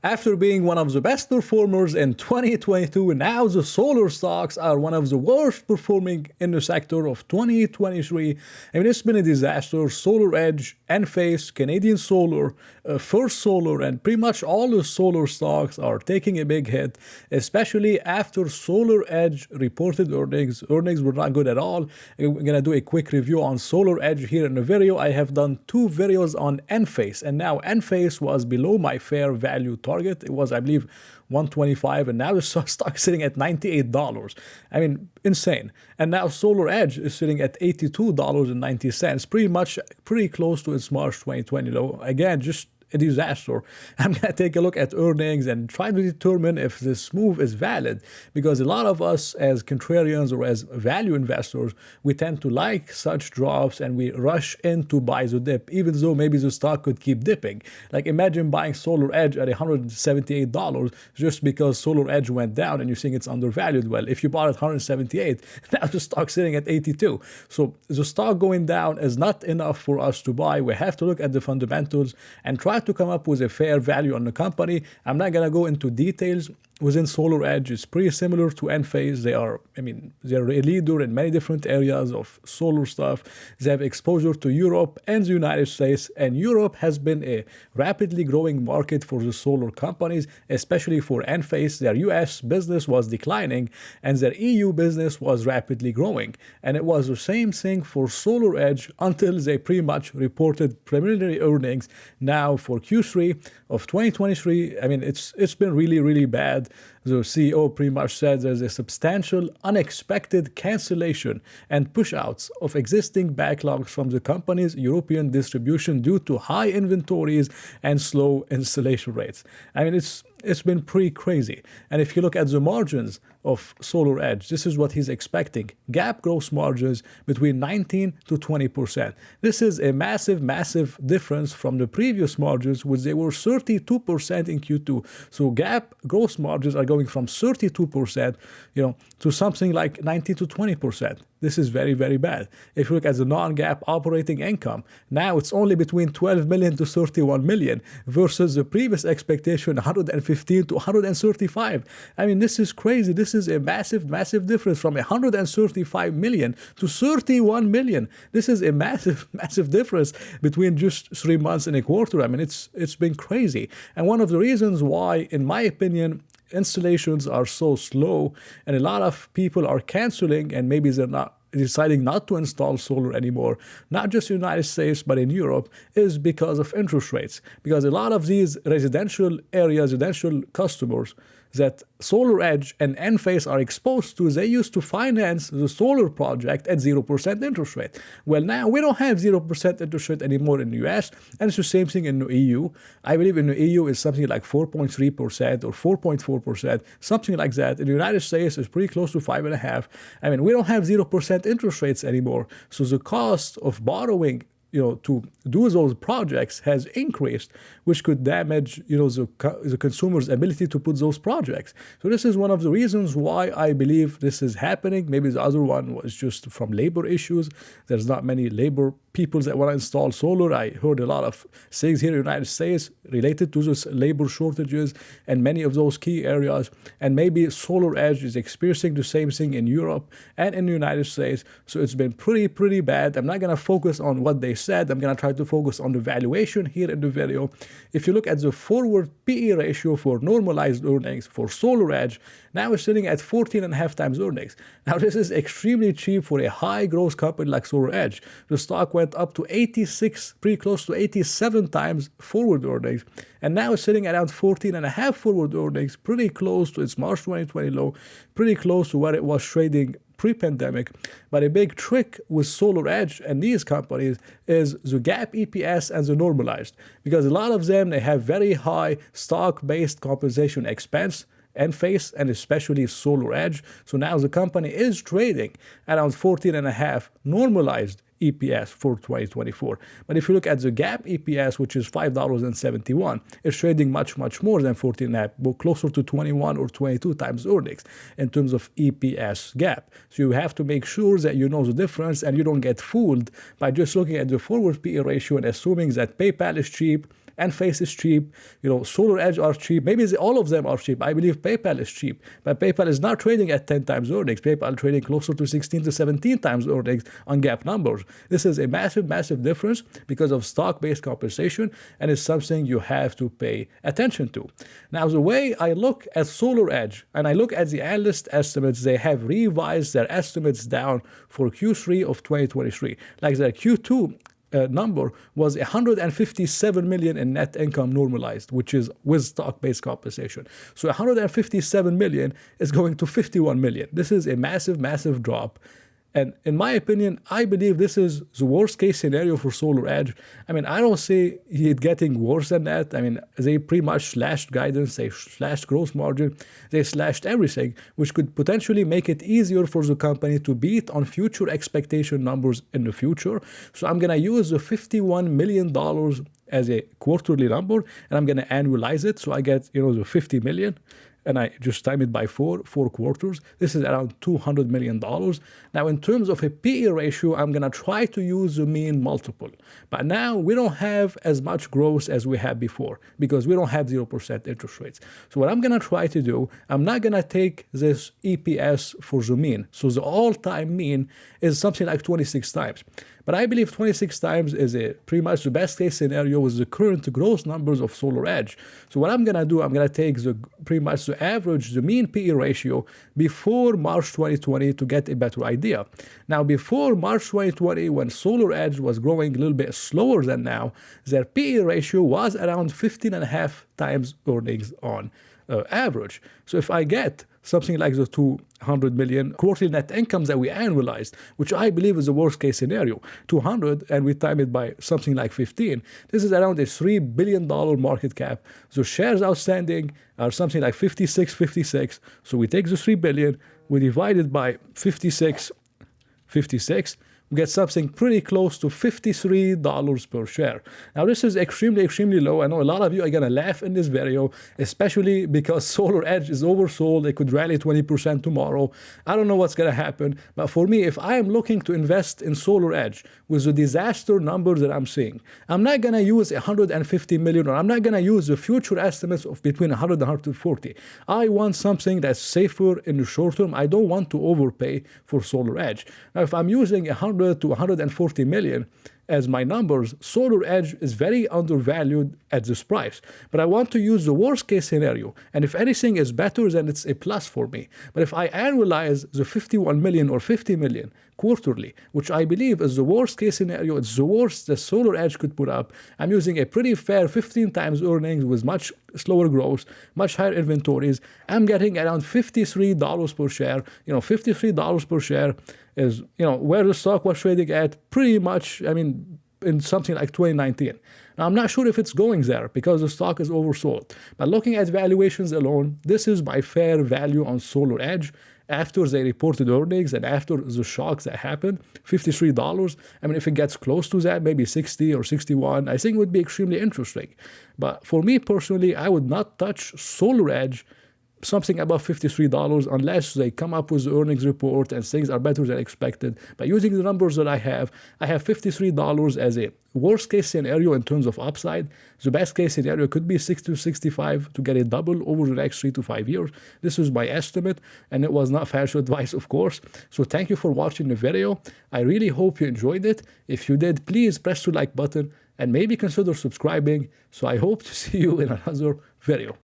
After being one of the best performers in 2022, now the solar stocks are one of the worst performing in the sector of 2023. I mean, it's been a disaster. Solar Edge, Enphase, Canadian Solar, First Solar, and pretty much all the solar stocks are taking a big hit, especially after Solar Edge reported earnings. Earnings were not good at all. I'm going to do a quick review on Solar Edge here in the video. I have done 2 videos on Enphase, and now Enphase was below my fair value target. It was, I believe, 125, and now the stock is sitting at $98. I mean, insane. And now Solar Edge is sitting at $82.90, pretty close to its March 2020 low. Again, just a disaster. I'm going to take a look at earnings and try to determine if this move is valid, because a lot of us as contrarians or as value investors, we tend to like such drops and we rush in to buy the dip, even though maybe the stock could keep dipping. Like, imagine buying Solar Edge at $178 just because Solar Edge went down and you think it's undervalued. Well, if you bought at 178, now the stock's sitting at 82. So the stock going down is not enough for us to buy. We have to look at the fundamentals and try to come up with a fair value on the company. I'm not going to go into details within Solar Edge. It's pretty similar to Enphase. They're a leader in many different areas of solar stuff. They have exposure to Europe and the United States, and Europe has been a rapidly growing market for the solar companies, especially for Enphase. Their US business was declining and their EU business was rapidly growing. And it was the same thing for Solar Edge until they pretty much reported preliminary earnings now for Q3 of 2023. I mean, it's been really, really bad. The CEO pretty much said there's a substantial unexpected cancellation and push-outs of existing backlogs from the company's European distribution due to high inventories and slow installation rates. I mean, it's been pretty crazy. And if you look at the margins of Solar Edge, this is what he's expecting. GAAP gross margins between 19 to 20%. This is a massive, massive difference from the previous margins, which they were 32% in Q2. So GAAP gross margins are going from 32%, to something like 19 to 20%. This is very, very bad. If you look at the non-GAAP operating income, now it's only between 12 million to 31 million versus the previous expectation, 115 to 135. I mean, this is crazy. This is a massive, massive difference from 135 million to 31 million. This is a massive, massive difference between just 3 months and a quarter. I mean, it's been crazy. And one of the reasons why, in my opinion, installations are so slow and a lot of people are canceling and maybe they're not deciding not to install solar anymore, not just in the United States, but in Europe, is because of interest rates. Because a lot of these residential areas, residential customers that Solar Edge and Enphase are exposed to, they used to finance the solar project at 0% interest rate. Well, now we don't have 0% interest rate anymore in the US, and it's the same thing in the EU. I believe in the EU is something like 4.3% or 4.4%, something like that. In the United States, it's pretty close to 5.5%. I mean, we don't have 0% interest rates anymore. So the cost of borrowing to do those projects has increased, which could damage, the consumer's ability to put those projects. So this is one of the reasons why I believe this is happening. Maybe the other one was just from labor issues. There's not many labor people that want to install solar. I heard a lot of things here in the United States related to those labor shortages and many of those key areas. And maybe Solar Edge is experiencing the same thing in Europe and in the United States. So it's been pretty, pretty bad. I'm not going to focus on what they said. I'm going to try to focus on the valuation here in the video. If you look at the forward PE ratio for normalized earnings for Solar Edge, now it's sitting at 14.5 times earnings. Now, this is extremely cheap for a high growth company like Solar Edge. The stock went up to 86, pretty close to 87 times forward earnings. And now it's sitting at around 14.5 forward earnings, pretty close to its March 2020 low, pretty close to where it was trading pre-pandemic. But a big trick with Solar Edge and these companies is the GAAP EPS and the normalized, because a lot of them, they have very high stock-based compensation expense, Enphase and especially Solar Edge. So now the company is trading around 14.5 normalized EPS for 2024. But if you look at the GAAP EPS, which is $5.71, it's trading much, much more than 14.5, closer to 21 or 22 times earnings in terms of EPS GAAP. So you have to make sure that you know the difference and you don't get fooled by just looking at the forward PE ratio and assuming that PayPal is cheap Enphase is cheap, Solar Edge are cheap. Maybe all of them are cheap. I believe PayPal is cheap, but PayPal is not trading at 10 times earnings. PayPal trading closer to 16 to 17 times earnings on GAAP numbers. This is a massive, massive difference because of stock-based compensation, and it's something you have to pay attention to. Now, the way I look at Solar Edge, and I look at the analyst estimates, they have revised their estimates down for Q3 of 2023. Like their Q2 number was 157 million in net income normalized, which is with stock-based compensation. So 157 million is going to 51 million. This is a massive, massive drop. And in my opinion, I believe this is the worst case scenario for Solar Edge. I mean, I don't see it getting worse than that. I mean, they pretty much slashed guidance, they slashed gross margin, they slashed everything, which could potentially make it easier for the company to beat on future expectation numbers in the future. So I'm going to use the $51 million as a quarterly number, and I'm going to annualize it. So I get, the 50 million. And I just time it by four quarters. This is around $200 million. Now, in terms of a PE ratio, I'm going to try to use the mean multiple. But now we don't have as much growth as we had before because we don't have 0% interest rates. So what I'm going to try to do, I'm not going to take this EPS for the mean. So the all-time mean is something like 26 times. But I believe 26 times is pretty much the best case scenario with the current growth numbers of Solar Edge. So what I'm going to do, I'm going to take pretty much the average, the mean PE ratio before March 2020 to get a better idea. Now, before March 2020, when Solar Edge was growing a little bit slower than now, their PE ratio was around 15.5 times earnings on average. So if I get something like the 200 million quarterly net incomes that we annualized, which I believe is the worst case scenario, 200, and we time it by something like 15, this is around a $3 billion market cap. So shares outstanding are something like 56. So we take the 3 billion, we divide it by 56, we get something pretty close to $53 per share. Now, this is extremely, extremely low. I know a lot of you are going to laugh in this video, especially because Solar Edge is oversold. It could rally 20% tomorrow. I don't know what's going to happen. But for me, if I am looking to invest in Solar Edge with the disaster numbers that I'm seeing, I'm not going to use 150 million, or I'm not going to use the future estimates of between 100 and 140. I want something that's safer in the short term. I don't want to overpay for Solar Edge. Now, if I'm using 100 to 140 million as my numbers, Solar Edge is very undervalued at this price. But I want to use the worst case scenario. And if anything is better, then it's a plus for me. But if I annualize the 51 million or 50 million quarterly, which I believe is the worst case scenario, it's the worst that Solar Edge could put up, I'm using a pretty fair 15 times earnings with much slower growth, much higher inventories. I'm getting around $53 per share. $53 per share is, where the stock was trading at pretty much, in something like 2019. Now, I'm not sure if it's going there because the stock is oversold. But looking at valuations alone, this is my fair value on Solar Edge after they reported earnings and after the shocks that happened. $53. If it gets close to that, maybe 60 or 61, I think it would be extremely interesting. But for me personally, I would not touch Solar Edge something above $53 unless they come up with the earnings report and things are better than expected. But using the numbers that I have $53 as a worst case scenario in terms of upside. The best case scenario could be 60 to 65 to get a double over the next 3 to 5 years. This is my estimate, and it was not financial advice, of course. So thank you for watching the video. I really hope you enjoyed it. If you did, please press the like button and maybe consider subscribing. So I hope to see you in another video.